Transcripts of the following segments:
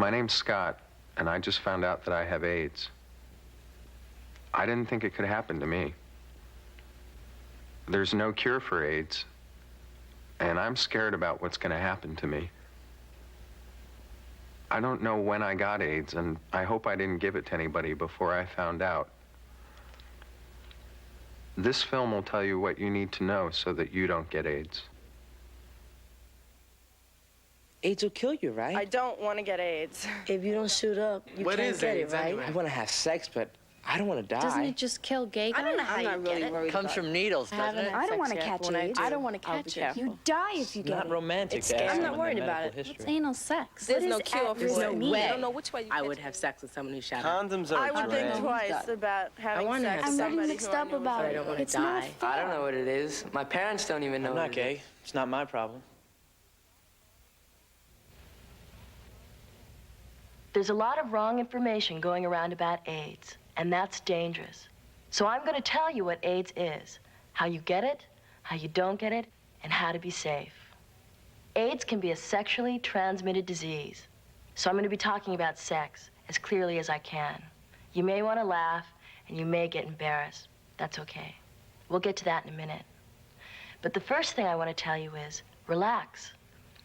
My name's Scott, and I just found out that I have AIDS. I didn't think it could happen to me. There's no cure for AIDS, and I'm scared about what's going to happen to me. I don't know when I got AIDS, and I hope I didn't give it to anybody before I found out. This film will tell you what you need to know so that you don't get AIDS. AIDS will kill you, right? I don't want to get AIDS. If you don't shoot up, you can't get it, right? I want to have sex, but I don't want to die. Doesn't it just kill gay guys? I don't know how I'm you not get really it. worried Comes about from needles, I doesn't haven't it? had I don't sex want to yet, catch but when AIDS. I don't want to I'll catch be it. careful. You die if you It's get not it. romantic to ask I'm not someone worried their about medical it. It's history. anal sex. There's What no is cure for there's it. no You way don't know which way you I get would it. have sex with someone who shot up. Condoms are I would think trash. twice about having wanna sex have with I'm somebody really mixed who I up know is about I it. don't wanna It's not die. fair. I don't know what it is. My parents don't even know I'm what not it gay. is. It's not my problem. There's a lot of wrong information going around about AIDS, and that's dangerous. So I'm going to tell you what AIDS is, how you get it, how you don't get it, and how to be safe. AIDS can be a sexually transmitted disease. So I'm going to be talking about sex as clearly as I can. You may want to laugh, and you may get embarrassed. That's okay. We'll get to that in a minute. But the first thing I want to tell you is, relax.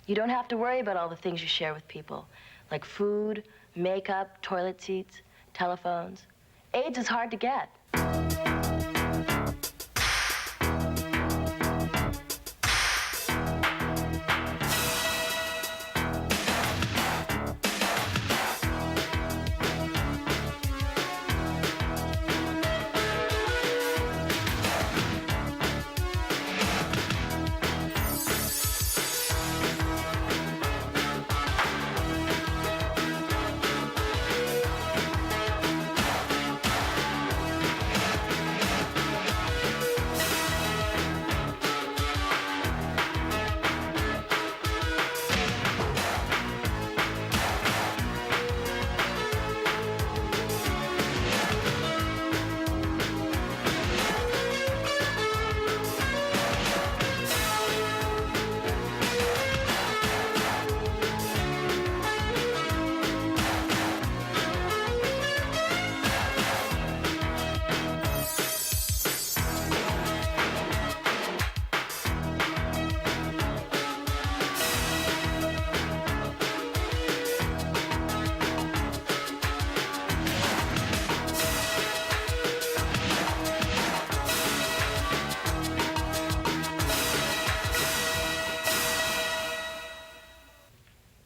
You don't have to worry about all the things you share with people, like food, makeup, toilet seats, telephones. AIDS is hard to get.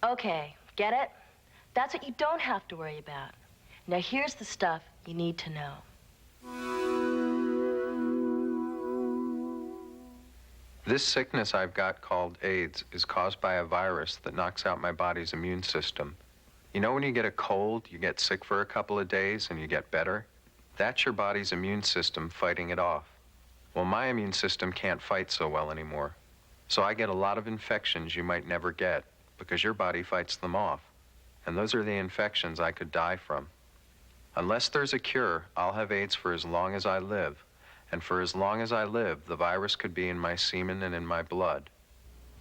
Okay, get it? That's what you don't have to worry about. Now here's the stuff you need to know. This sickness I've got called AIDS is caused by a virus that knocks out my body's immune system. You know when you get a cold, you get sick for a couple of days and you get better? That's your body's immune system fighting it off. Well, my immune system can't fight so well anymore. So I get a lot of infections you might never get because your body fights them off. And those are the infections I could die from. Unless there's a cure, I'll have AIDS for as long as I live. And for as long as I live, the virus could be in my semen and in my blood.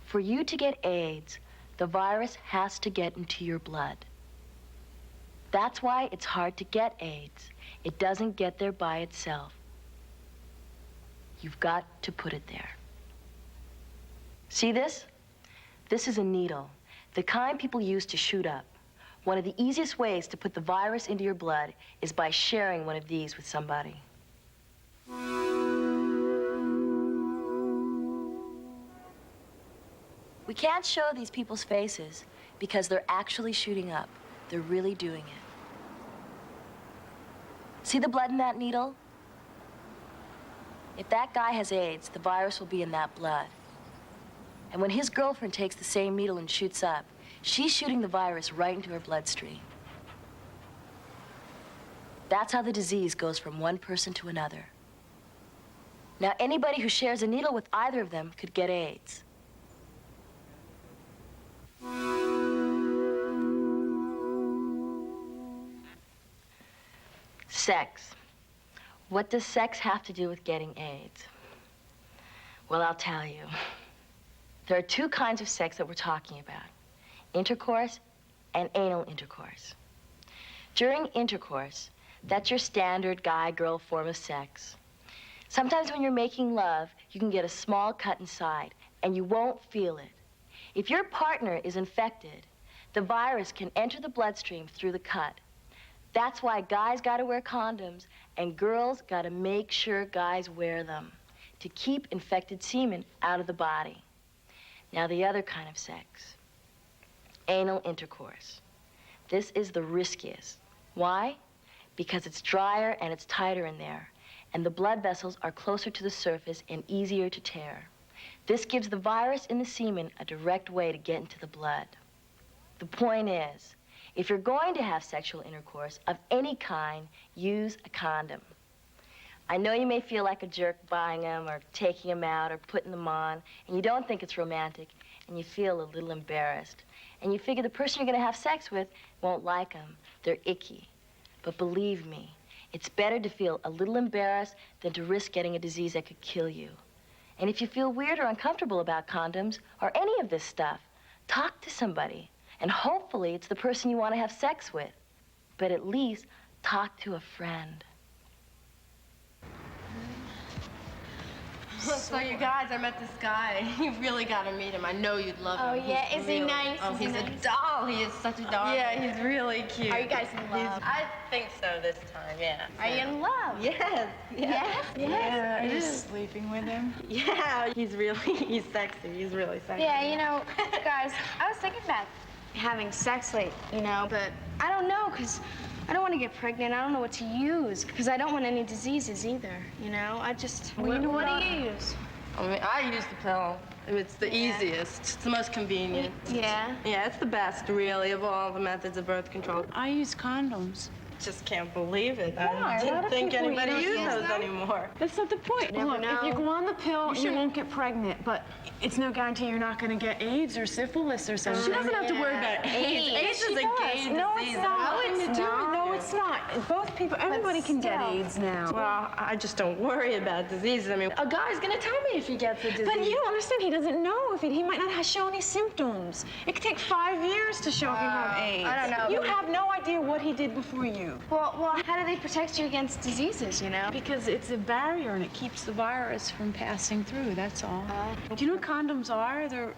For you to get AIDS, the virus has to get into your blood. That's why it's hard to get AIDS. It doesn't get there by itself. You've got to put it there. See this? This is a needle, the kind people use to shoot up. One of the easiest ways to put the virus into your blood is by sharing one of these with somebody. We can't show these people's faces because they're actually shooting up. They're really doing it. See the blood in that needle? If that guy has AIDS, the virus will be in that blood. And when his girlfriend takes the same needle and shoots up, she's shooting the virus right into her bloodstream. That's how the disease goes from one person to another. Now, anybody who shares a needle with either of them could get AIDS. Sex. What does sex have to do with getting AIDS? Well, I'll tell you. There are two kinds of sex that we're talking about: intercourse and anal intercourse. During intercourse, that's your standard guy-girl form of sex. Sometimes when you're making love, you can get a small cut inside, and you won't feel it. If your partner is infected, the virus can enter the bloodstream through the cut. That's why guys gotta wear condoms, and girls gotta make sure guys wear them to keep infected semen out of the body. Now, the other kind of sex, anal intercourse. This is the riskiest. Why? Because it's drier and it's tighter in there, and the blood vessels are closer to the surface and easier to tear. This gives the virus in the semen a direct way to get into the blood. The point is, if you're going to have sexual intercourse of any kind, use a condom. I know you may feel like a jerk buying them or taking them out or putting them on, and you don't think it's romantic, and you feel a little embarrassed. And you figure the person you're gonna have sex with won't like them. They're icky. But believe me, it's better to feel a little embarrassed than to risk getting a disease that could kill you. And if you feel weird or uncomfortable about condoms or any of this stuff, talk to somebody. And hopefully it's the person you want to have sex with. But at least talk to a friend. So you guys, I met this guy. You really gotta meet him. I know you'd love him. Oh, yeah? Is he nice? Oh, Is he he's nice? a doll. He is such a doll. Yeah, he's really cute. Are you guys in love? I think so this time, yeah. Are you in love? Yes. Yes? Yeah, Are it you is. sleeping with him? Yeah, he's sexy. He's really sexy. Yeah, you know, guys, I was thinking about having sex late, you know, but I don't know, because I don't want to get pregnant. I don't know what to use, because I don't want any diseases either, you know? I just... Well, what do you use? I mean, I use the pill. It's the easiest. It's the most convenient. Yeah? Yeah, it's the best, really, of all the methods of birth control. I use condoms. Just can't believe it. Why? I A lot didn't of think people anybody use used those them. anymore. That's not the point. never Look, if you know. go on the pill, you won't get pregnant, but it's no guarantee you're not going to get AIDS or syphilis or something. She doesn't have to worry about AIDS. AIDS is a gay No, disease. it's not. Nothing to do with No, it's not. Both people, everybody can get still. AIDS now. Well, I just don't worry about diseases. I mean, a guy's gonna tell me if he gets a disease. But you don't understand. He doesn't know if he might not show any symptoms. It could take 5 years to show if you have AIDS. I don't know. You have no idea what he did before you. Well, how do they protect you against diseases, you know? Because it's a barrier and it keeps the virus from passing through, that's all. Do you know what condoms are? They're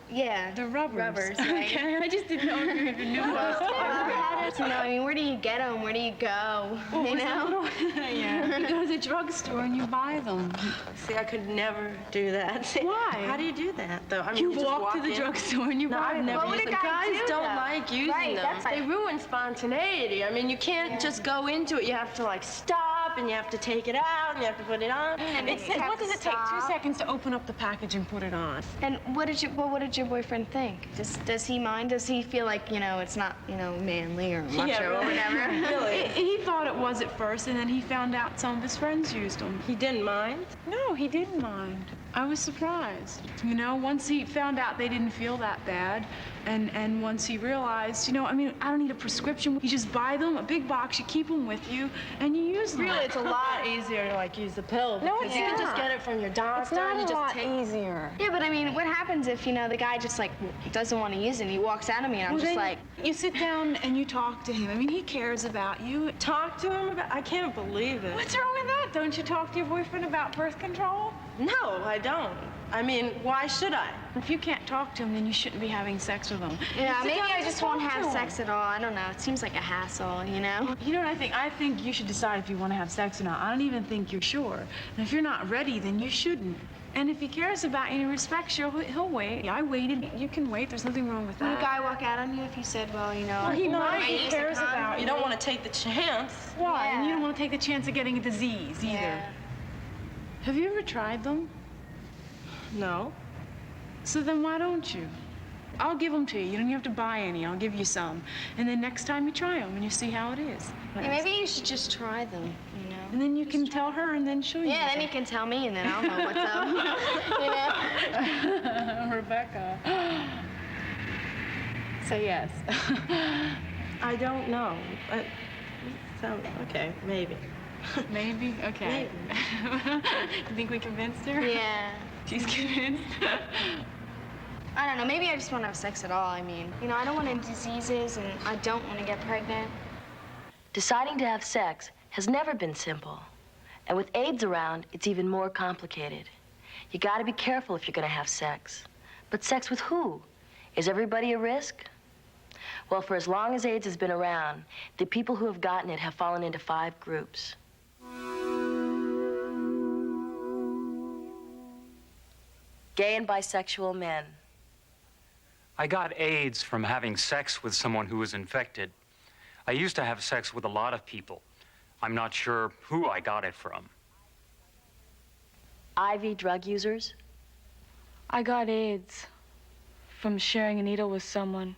rubbers. Rubbers, right? Okay, I just didn't know if you even knew that. You know, I mean, where do you get them? Where do you go? You know? Yeah. You go to the drugstore and you buy them. See, I could never do that. See, Why? How do you do that, though? I mean, You just walk to the in. drugstore and you No, buy I've them. never What would used a them. guy Guys do, don't though? like using Right, them. that's like- They ruin spontaneity. I mean, you can't just go into it. You have to, like, stop, and you have to take it out, and you have to put it on. What does it take? 2 seconds to open up the package and put it on. And what did your boyfriend think? Does he mind? Does he feel like, you know, it's not, you know, manly or macho Yeah, or really. whatever? Really? He thought it was at first, and then he found out some of his friends used them. He didn't mind. No, he didn't mind. I was surprised. You know, once he found out they didn't feel that bad, and once he realized, you know, I mean, I don't need a prescription. You just buy them, a big box, you keep them with you, and you use them. Really, it's a lot easier to, like, use the pill. No, because it's you can not. just get it from your doctor. It's not and you a just lot take easier. Yeah, but I mean, what happens if, you know, the guy just, like, doesn't want to use it and he walks out of me and I'm Well, just then like... you sit down and you talk to him. I mean, he cares about you. Talk to him about. I can't believe it. What's wrong with that? Don't you talk to your boyfriend about birth control? No, I don't. I mean, why should I? If you can't talk to him, then you shouldn't be having sex with him. Yeah, Sit maybe down I and just won't talk have to him. sex at all. I don't know. It seems like a hassle, you know? You know what I think? I think you should decide if you want to have sex or not. I don't even think you're sure. And if you're not ready, then you shouldn't. And if he cares about you and respects you, he'll wait. I waited. You can wait. There's nothing wrong with Would a that. guy walk out on you if you said, well, you know... Well, he might. use He a cares condom? about You don't want to take the chance. Why? And you Yeah. don't want to take the chance of getting a disease either. Yeah. Have you ever tried them? No. So then why don't you? I'll give them to you. You don't have to buy any. I'll give you some. And then next time you try them and you see how it is. Yeah, maybe you should just try them, you know? And then you can tell her and then she'll use Yeah, then it. you can tell me and then I'll know what's up. You know? Rebecca. Say yes. I don't know. Okay, maybe. Maybe? Okay. You think we convinced her? Yeah. She's convinced? I don't know, maybe I just want to have sex at all. I mean, you know, I don't want any diseases and I don't want to get pregnant. Deciding to have sex has never been simple. And with AIDS around, it's even more complicated. You gotta be careful if you're gonna have sex. But sex with who? Is everybody a risk? Well, for as long as AIDS has been around, the people who have gotten it have fallen into 5 groups. Gay and bisexual men. I got AIDS from having sex with someone who was infected. I used to have sex with a lot of people. I'm not sure who I got it from. IV drug users. I got AIDS from sharing a needle with someone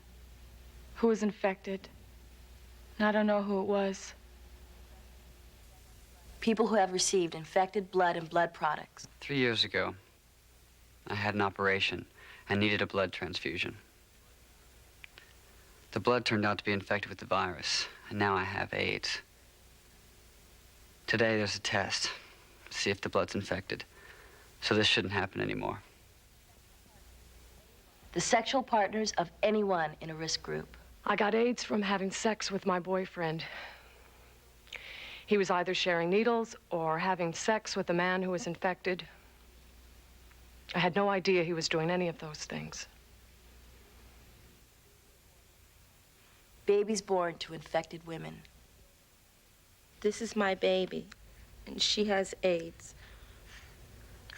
who was infected. And I don't know who it was. People who have received infected blood and blood products. 3 years ago, I had an operation and needed a blood transfusion. The blood turned out to be infected with the virus, and now I have AIDS. Today, there's a test to see if the blood's infected, so this shouldn't happen anymore. The sexual partners of anyone in a risk group. I got AIDS from having sex with my boyfriend. He was either sharing needles or having sex with a man who was infected. I had no idea he was doing any of those things. Babies born to infected women. This is my baby, and she has AIDS.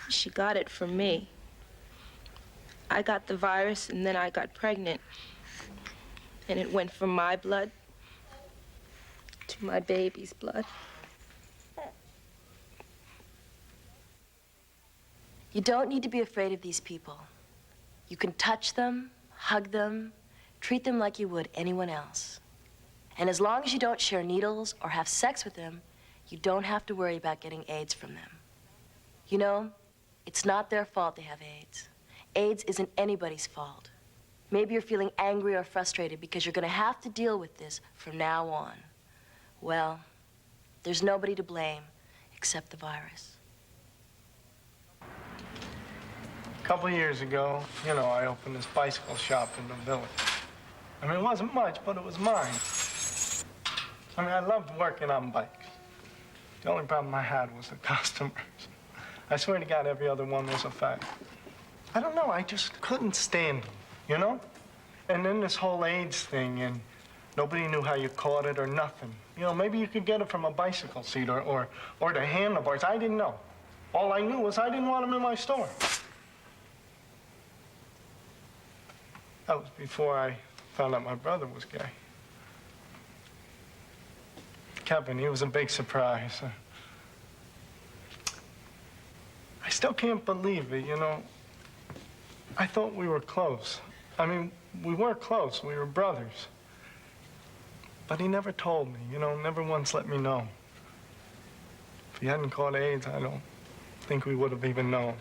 She got it from me. I got the virus, and then I got pregnant. And it went from my blood to my baby's blood. You don't need to be afraid of these people. You can touch them, hug them, treat them like you would anyone else. And as long as you don't share needles or have sex with them, you don't have to worry about getting AIDS from them. You know, it's not their fault they have AIDS. AIDS isn't anybody's fault. Maybe you're feeling angry or frustrated because you're gonna have to deal with this from now on. Well, there's nobody to blame except the virus. A couple years ago, I opened this bicycle shop in the village. I mean, it wasn't much, but it was mine. I mean, I loved working on bikes. The only problem I had was the customers. I swear to God, every other one was a fag. I don't know, I just couldn't stand them, And then this whole AIDS thing, and nobody knew how you caught it or nothing. Maybe you could get it from a bicycle seat or the handlebars. I didn't know. All I knew was I didn't want them in my store. That was before I found out my brother was gay. Kevin, he was a big surprise. I still can't believe it, I thought we were close. I mean, we were close. We were brothers. But he never told me, never once let me know. If he hadn't caught AIDS, I don't think we would have even known.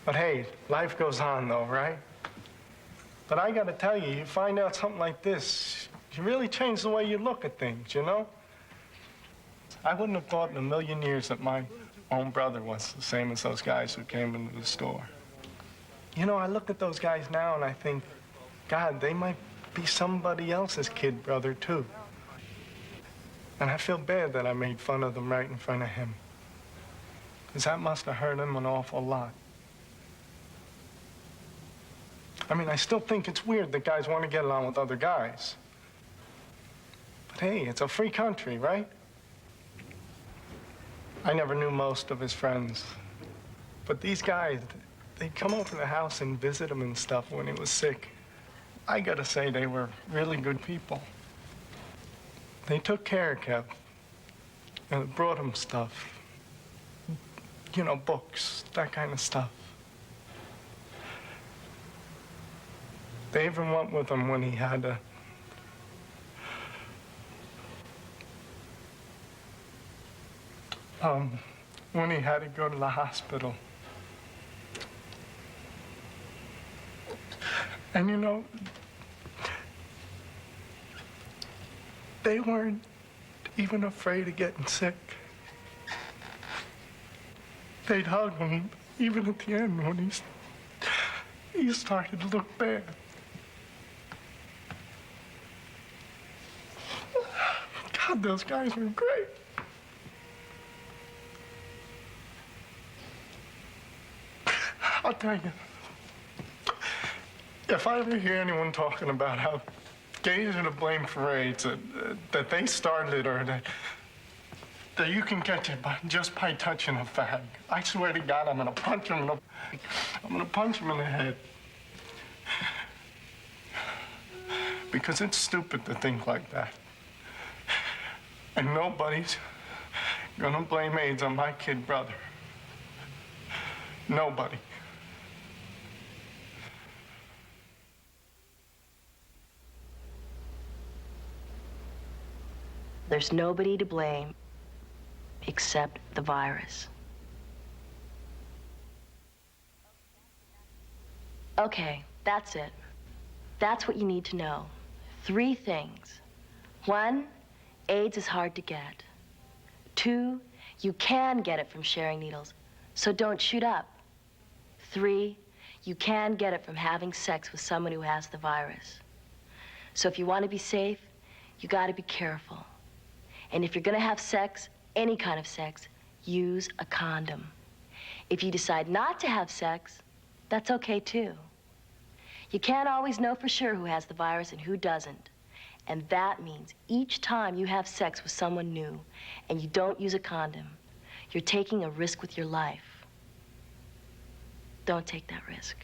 But hey, life goes on though, right? But I gotta tell you, you find out something like this, you really change the way you look at things, I wouldn't have thought in a million years that my own brother was the same as those guys who came into the store. I look at those guys now and I think, God, they might be somebody else's kid brother too. And I feel bad that I made fun of them right in front of him. Because that must have hurt him an awful lot. I mean, I still think it's weird that guys want to get along with other guys. But hey, it's a free country, right? I never knew most of his friends. But these guys, they'd come over to the house and visit him and stuff when he was sick. I gotta say, they were really good people. They took care of Kev and brought him stuff. Books, that kind of stuff. They even went with him when he had to. When he had to go to the hospital. And they weren't even afraid of getting sick. They'd hug him Even at the end when he started to look bad. God, those guys were great. I'll tell you, if I ever hear anyone talking about how gays are to blame for AIDS, that they started it, or that you can catch it just by touching a fag, I swear to God, I'm gonna punch him in the head. Because it's stupid to think like that. And nobody's gonna blame AIDS on my kid brother. Nobody. There's nobody to blame except the virus. Okay, that's it. That's what you need to know. 3 things. 1, AIDS is hard to get. 2, you can get it from sharing needles, so don't shoot up. 3, you can get it from having sex with someone who has the virus. So if you want to be safe, you got to be careful. And if you're going to have sex, any kind of sex, use a condom. If you decide not to have sex, that's okay too. You can't always know for sure who has the virus and who doesn't. And that means each time you have sex with someone new and you don't use a condom, you're taking a risk with your life. Don't take that risk.